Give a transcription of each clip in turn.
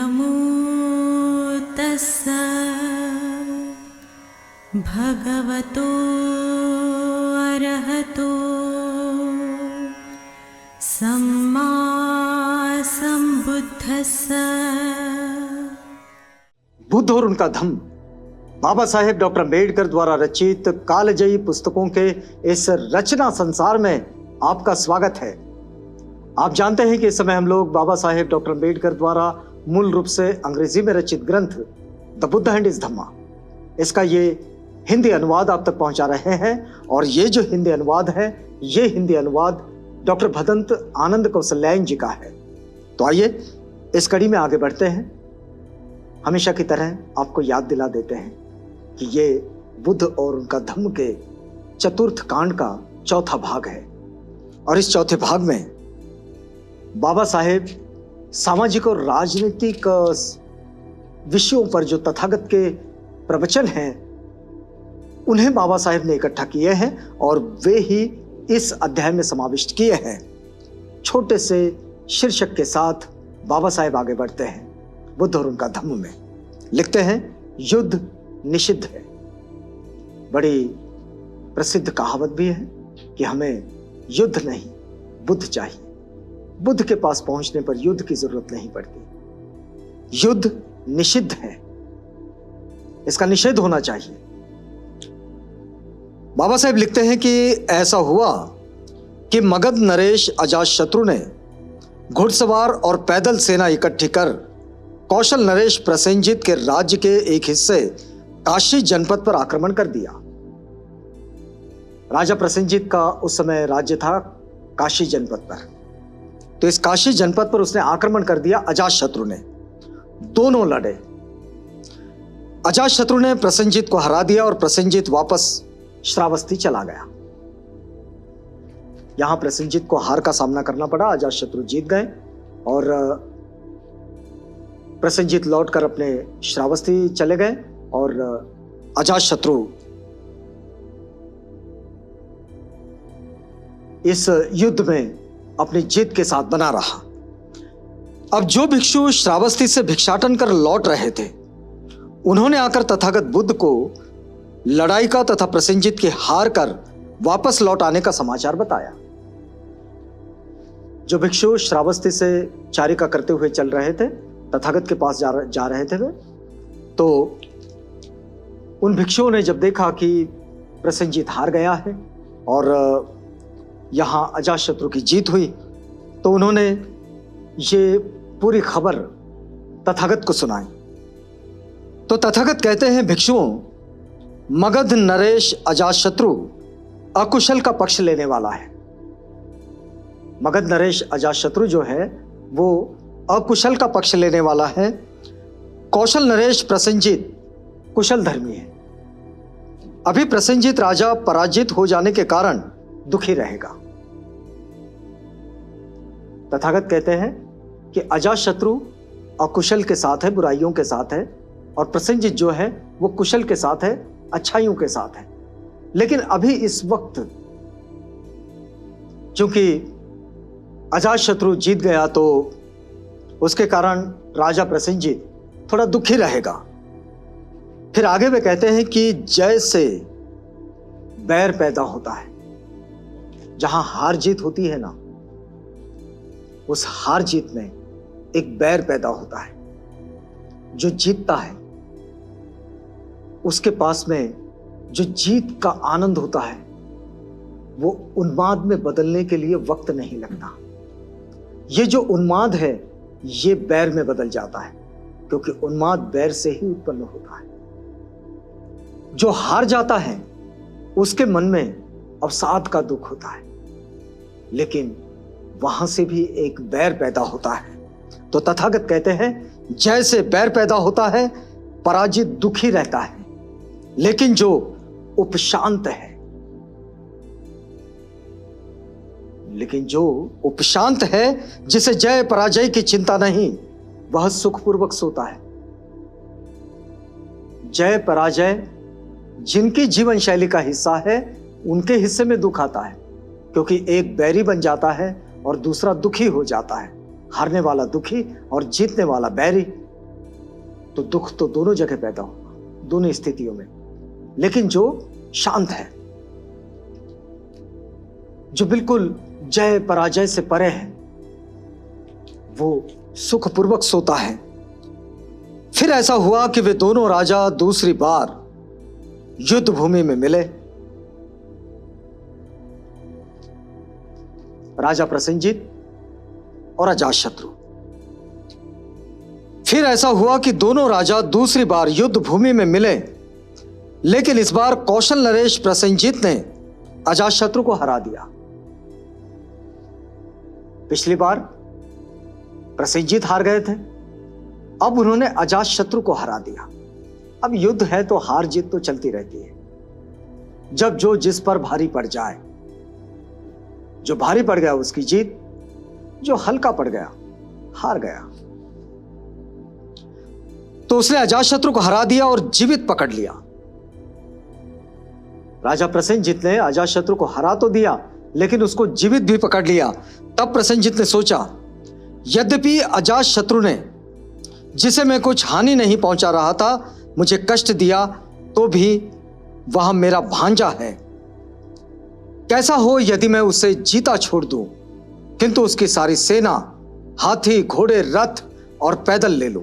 नमो तस्स भगवतो अरहतो सम्मा संबुद्धस्स। बुद्ध और उनका धम्म बाबा साहेब डॉक्टर अम्बेडकर द्वारा रचित कालजयी पुस्तकों के इस रचना संसार में आपका स्वागत है। आप जानते हैं कि इस समय हम लोग बाबा साहेब डॉक्टर अम्बेडकर द्वारा मूल रूप से अंग्रेजी में रचित ग्रंथ द बुद्ध एंड हिज धम्मा, इसका ये हिंदी अनुवाद आप तक पहुंचा रहे हैं। और ये जो हिंदी अनुवाद है, ये हिंदी अनुवाद डॉक्टर भदंत आनंद कौशल्यायन जी का है। तो आइए इस कड़ी में आगे बढ़ते हैं। हमेशा की तरह आपको याद दिला देते हैं कि ये बुद्ध और उनका धम्म के चतुर्थ कांड का चौथा भाग है। और इस चौथे भाग में बाबा साहेब सामाजिक और राजनीतिक विषयों पर जो तथागत के प्रवचन हैं, उन्हें बाबा साहेब ने इकट्ठा किए हैं और वे ही इस अध्याय में समाविष्ट किए हैं। छोटे से शीर्षक के साथ बाबा साहेब आगे बढ़ते हैं। बुद्ध और उनका धम्म में लिखते हैं, युद्ध निषिद्ध है। बड़ी प्रसिद्ध कहावत भी है कि हमें युद्ध नहीं बुद्ध चाहिए। बुद्ध के पास पहुंचने पर युद्ध की जरूरत नहीं पड़ती। युद्ध निषिद्ध है, इसका निषेध होना चाहिए। बाबा साहेब लिखते हैं कि ऐसा हुआ कि मगध नरेश अजातशत्रु ने घुड़सवार और पैदल सेना इकट्ठी कर कौशल नरेश प्रसेनजित के राज्य के एक हिस्से काशी जनपद पर आक्रमण कर दिया। राजा प्रसेनजित का उस समय राज्य था काशी जनपद पर। तो इस काशी जनपद पर उसने आक्रमण कर दिया अजातशत्रु ने। दोनों लड़े। अजातशत्रु ने प्रसेनजित को हरा दिया और प्रसेनजित वापस श्रावस्ती चला गया। यहां प्रसेनजित को हार का सामना करना पड़ा। अजातशत्रु जीत गए और प्रसेनजित लौटकर अपने श्रावस्ती चले गए और अजातशत्रु इस युद्ध में अपनी जीत के साथ बना रहा। अब जो भिक्षु श्रावस्ती से भिक्षाटन कर लौट रहे थे, उन्होंने आकर तथागत बुद्ध को लड़ाई का तथा प्रसेनजित की हार कर वापस लौट आने का समाचार बताया। जो भिक्षु श्रावस्ती से चारिका करते हुए चल रहे थे, तथागत के पास जा रहे थे वे, तो उन भिक्षुओं ने जब देखा कि प्रसेनजित हार गया है और यहां अजातशत्रु की जीत हुई, तो उन्होंने ये पूरी खबर तथागत को सुनाई। तो तथागत कहते हैं, भिक्षुओं, मगध नरेश अजातशत्रु अकुशल का पक्ष लेने वाला है। मगध नरेश अजातशत्रु जो है वो अकुशल का पक्ष लेने वाला है। कौशल नरेश प्रसेनजित कुशल धर्मी है। अभी प्रसेनजित राजा पराजित हो जाने के कारण दुखी रहेगा। तथागत कहते हैं कि अजातशत्रु अकुशल के साथ है, बुराइयों के साथ है, और प्रसेनजित जो है वो कुशल के साथ है, अच्छाइयों के साथ है। लेकिन अभी इस वक्त चूंकि अजातशत्रु जीत गया, तो उसके कारण राजा प्रसेनजित थोड़ा दुखी रहेगा। फिर आगे वे कहते हैं कि जैसे बैर पैदा होता है, जहां हार जीत होती है ना, उस हार जीत में एक बैर पैदा होता है। जो जीतता है उसके पास में जो जीत का आनंद होता है, वो उन्माद में बदलने के लिए वक्त नहीं लगता। ये जो उन्माद है, ये बैर में बदल जाता है, क्योंकि उन्माद बैर से ही उत्पन्न होता है। जो हार जाता है उसके मन में अवसाद का दुख होता है, लेकिन वहां से भी एक बैर पैदा होता है। तो तथागत कहते हैं, जैसे बैर पैदा होता है, पराजित दुखी रहता है, लेकिन जो उपशांत है, जिसे जय पराजय की चिंता नहीं, वह सुखपूर्वक सोता है। जय पराजय जिनकी जीवन शैली का हिस्सा है, उनके हिस्से में दुख आता है, क्योंकि एक बैरी बन जाता है और दूसरा दुखी हो जाता है। हारने वाला दुखी और जीतने वाला बैरी, तो दुख तो दोनों जगह पैदा होगा, दोनों स्थितियों में। लेकिन जो शांत है, जो बिल्कुल जय पराजय से परे है, वो सुखपूर्वक सोता है। फिर ऐसा हुआ कि वे दोनों राजा दूसरी बार युद्ध भूमि में मिले। राजा प्रसेनजीत और अजातशत्रु। फिर ऐसा हुआ कि दोनों राजा दूसरी बार युद्ध भूमि में मिले, लेकिन इस बार कौशल नरेश प्रसेनजीत ने अजातशत्रु को हरा दिया। पिछली बार प्रसेनजीत हार गए थे, अब उन्होंने अजातशत्रु को हरा दिया। अब युद्ध है तो हार जीत तो चलती रहती है। जब जो जिस पर भारी पड़ जाए, जो भारी पड़ गया उसकी जीत, जो हल्का पड़ गया हार गया। तो उसने अजातशत्रु को हरा दिया और जीवित पकड़ लिया। राजा प्रसेनजीत ने अजातशत्रु को हरा तो दिया, लेकिन उसको जीवित भी पकड़ लिया। तब प्रसेनजीत ने सोचा, यद्यपि अजातशत्रु ने, जिसे मैं कुछ हानि नहीं पहुंचा रहा था, मुझे कष्ट दिया, तो भी वह मेरा भांजा है। कैसा हो यदि मैं उसे जीता छोड़ दूं, किंतु उसकी सारी सेना, हाथी, घोड़े, रथ और पैदल ले लूं।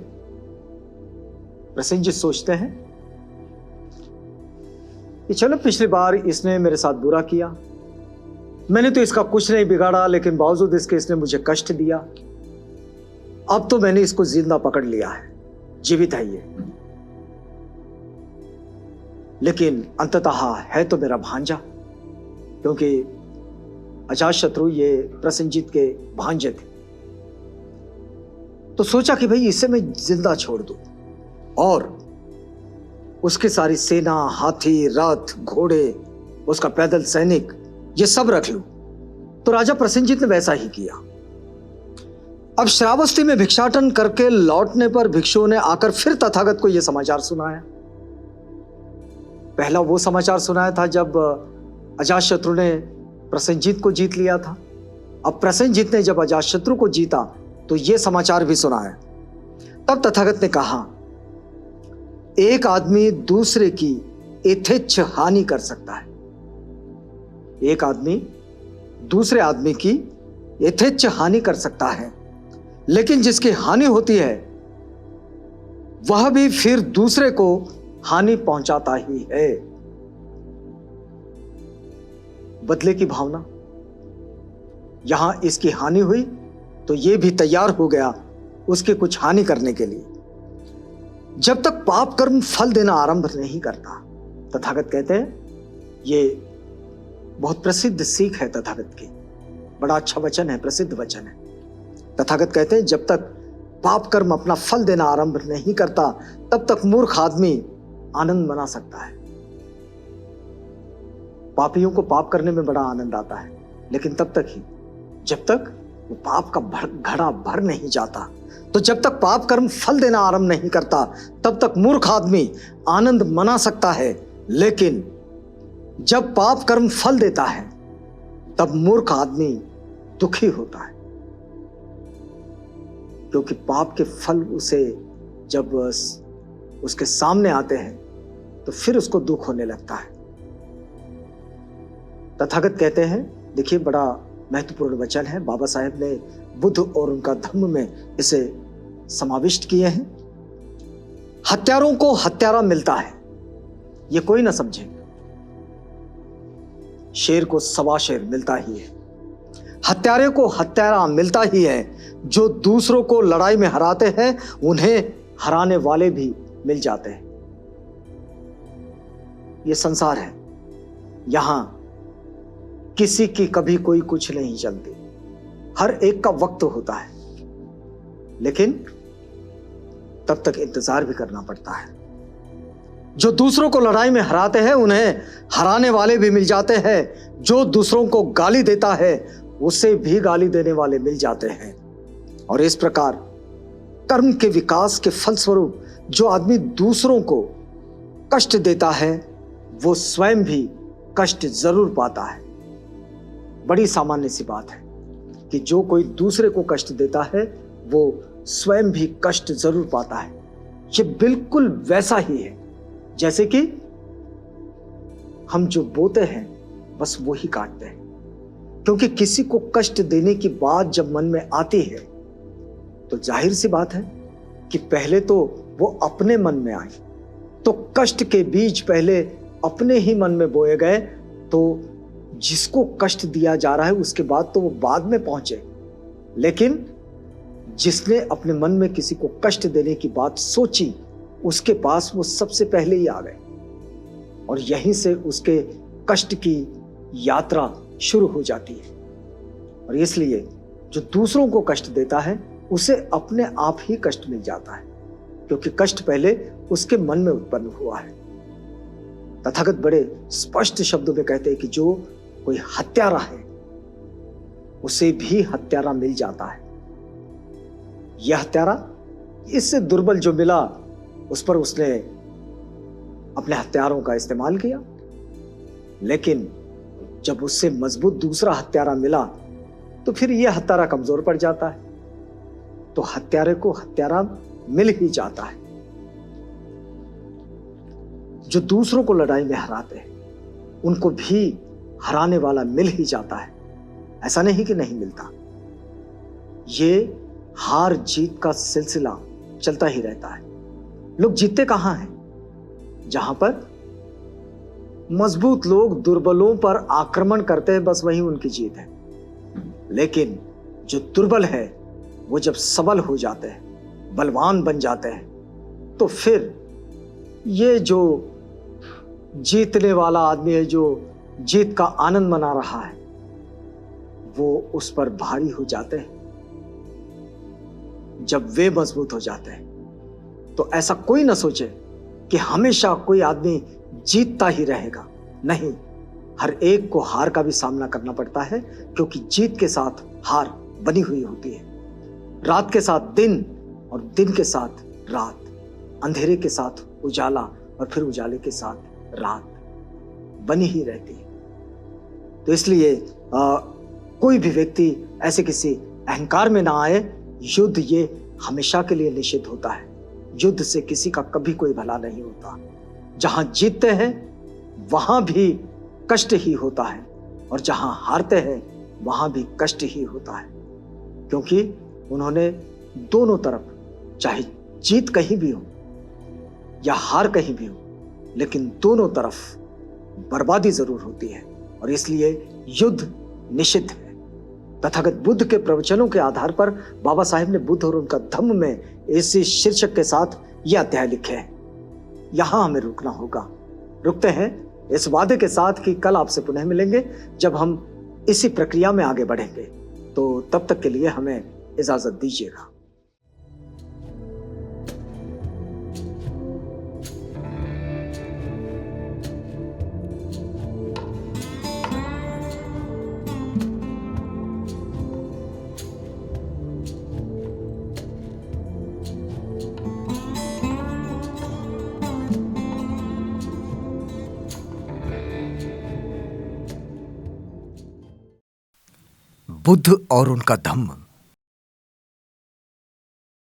प्रसेनजीत सोचते हैं कि चलो, पिछली बार इसने मेरे साथ बुरा किया, मैंने तो इसका कुछ नहीं बिगाड़ा, लेकिन बावजूद इसके इसने मुझे कष्ट दिया। अब तो मैंने इसको जिंदा पकड़ लिया है, जीवित है ये, लेकिन अंततः है तो मेरा भांजा, क्योंकि अजातशत्रु ये प्रसेनजीत के भांजे थे। तो सोचा कि भाई इसे मैं जिंदा छोड़ दूं और उसकी सारी सेना, हाथी, रथ, घोड़े, उसका पैदल सैनिक, ये सब रख लूं। तो राजा प्रसेनजीत ने वैसा ही किया। अब श्रावस्ती में भिक्षाटन करके लौटने पर भिक्षुओं ने आकर फिर तथागत को यह समाचार सुनाया। पहला वो समाचार सुनाया था जब अजातशत्रु ने प्रसेनजीत को जीत लिया था। अब प्रसेनजीत ने जब अजातशत्रु को जीता तो यह समाचार भी सुनाया। तब तथागत ने कहा, एक आदमी दूसरे की यथेच्छ हानि कर सकता है। एक आदमी दूसरे आदमी की यथेच्छ हानि कर सकता है, लेकिन जिसकी हानि होती है वह भी फिर दूसरे को हानि पहुंचाता ही है। बदले की भावना, यहां इसकी हानि हुई तो यह भी तैयार हो गया उसकी कुछ हानि करने के लिए। जब तक पाप कर्म फल देना आरंभ नहीं करता, तथागत कहते हैं, ये बहुत प्रसिद्ध सीख है तथागत की, बड़ा अच्छा वचन है, प्रसिद्ध वचन है। तथागत कहते हैं, जब तक पाप कर्म अपना फल देना आरंभ नहीं करता, तब तक मूर्ख आदमी आनंद मना सकता है। पापियों को पाप करने में बड़ा आनंद आता है, लेकिन तब तक ही, जब तक वो पाप का घड़ा भर नहीं जाता। तो जब तक पाप कर्म फल देना आरंभ नहीं करता, तब तक मूर्ख आदमी आनंद मना सकता है, लेकिन जब पाप कर्म फल देता है तब मूर्ख आदमी दुखी होता है, क्योंकि पाप के फल उसे जब उसके सामने आते हैं तो फिर उसको दुख होने लगता है। तथागत कहते हैं, देखिए बड़ा महत्वपूर्ण वचन है, बाबा साहेब ने बुद्ध और उनका धम्म में इसे समाविष्ट किए हैं। हत्यारों को हत्यारा मिलता है, ये कोई ना समझे। शेर को सवा शेर मिलता ही है। हत्यारे को हत्यारा मिलता ही है। जो दूसरों को लड़ाई में हराते हैं, उन्हें हराने वाले भी मिल जाते हैं। ये संसार है, यहां किसी की कभी कोई कुछ नहीं चलती, हर एक का वक्त होता है, लेकिन तब तक इंतजार भी करना पड़ता है। जो दूसरों को लड़ाई में हराते हैं, उन्हें हराने वाले भी मिल जाते हैं। जो दूसरों को गाली देता है, उसे भी गाली देने वाले मिल जाते हैं। और इस प्रकार कर्म के विकास के फलस्वरूप जो आदमी दूसरों को कष्ट देता है, वो स्वयं भी कष्ट जरूर पाता है। बड़ी सामान्य सी बात है कि जो कोई दूसरे को कष्ट देता है, वो स्वयं भी कष्ट जरूर पाता है। ये बिल्कुल वैसा ही है जैसे कि हम जो बोते हैं बस वो ही काटते हैं। क्योंकि किसी को कष्ट देने की बात जब मन में आती है तो जाहिर सी बात है कि पहले तो वो अपने मन में आए, तो कष्ट के बीज पहले अपने ही मन में बोए गए, तो जिसको कष्ट दिया जा रहा है उसके बाद तो वो बाद में पहुंचे, लेकिन जिसने अपने मन में किसी को कष्ट देने की बात सोची उसके पास वो सबसे पहले ही आ गए और यहीं से उसके कष्ट की यात्रा शुरू हो जाती है। और इसलिए जो दूसरों को कष्ट देता है उसे अपने आप ही कष्ट मिल जाता है, क्योंकि कष्ट पहले उसके मन में उत्पन्न हुआ है। तथागत बड़े स्पष्ट शब्दों में कहते हैं कि जो कोई हत्यारा है उसे भी हत्यारा मिल जाता है। यह हत्यारा इससे दुर्बल जो मिला उस पर उसने अपने हथियारों का इस्तेमाल किया, लेकिन जब उससे मजबूत दूसरा हत्यारा मिला तो फिर यह हत्यारा कमजोर पड़ जाता है, तो हत्यारे को हत्यारा मिल ही जाता है। जो दूसरों को लड़ाई में हराते हैं उनको भी हराने वाला मिल ही जाता है, ऐसा नहीं कि नहीं मिलता। ये हार जीत का सिलसिला चलता ही रहता है। लोग जीतते कहां हैं? जहां पर मजबूत लोग दुर्बलों पर आक्रमण करते हैं, बस वही उनकी जीत है। लेकिन जो दुर्बल है वो जब सबल हो जाते हैं, बलवान बन जाते हैं, तो फिर ये जो जीतने वाला आदमी है, जो जीत का आनंद मना रहा है, वो उस पर भारी हो जाते हैं। जब वे मजबूत हो जाते हैं तो ऐसा कोई ना सोचे कि हमेशा कोई आदमी जीतता ही रहेगा। नहीं, हर एक को हार का भी सामना करना पड़ता है, क्योंकि जीत के साथ हार बनी हुई होती है। रात के साथ दिन और दिन के साथ रात, अंधेरे के साथ उजाला और फिर उजाले के साथ रात बनी ही रहती है। तो इसलिए कोई भी व्यक्ति ऐसे किसी अहंकार में ना आए। युद्ध ये हमेशा के लिए निषिद्ध होता है। युद्ध से किसी का कभी कोई भला नहीं होता। जहां जीतते हैं वहां भी कष्ट ही होता है, और जहां हारते हैं वहां भी कष्ट ही होता है, क्योंकि उन्होंने दोनों तरफ, चाहे जीत कहीं भी हो या हार कहीं भी हो, लेकिन दोनों तरफ बर्बादी जरूर होती है, और इसलिए युद्ध निषिद्ध है। तथागत बुद्ध के प्रवचनों के आधार पर बाबा साहेब ने बुद्ध और उनका धम्म में इसी शीर्षक के साथ यह अध्याय लिखे हैं। यहां हमें रुकना होगा। रुकते हैं इस वादे के साथ कि कल आपसे पुनः मिलेंगे जब हम इसी प्रक्रिया में आगे बढ़ेंगे। तो तब तक के लिए हमें इजाजत दीजिएगा। बुद्ध और उनका धम्म।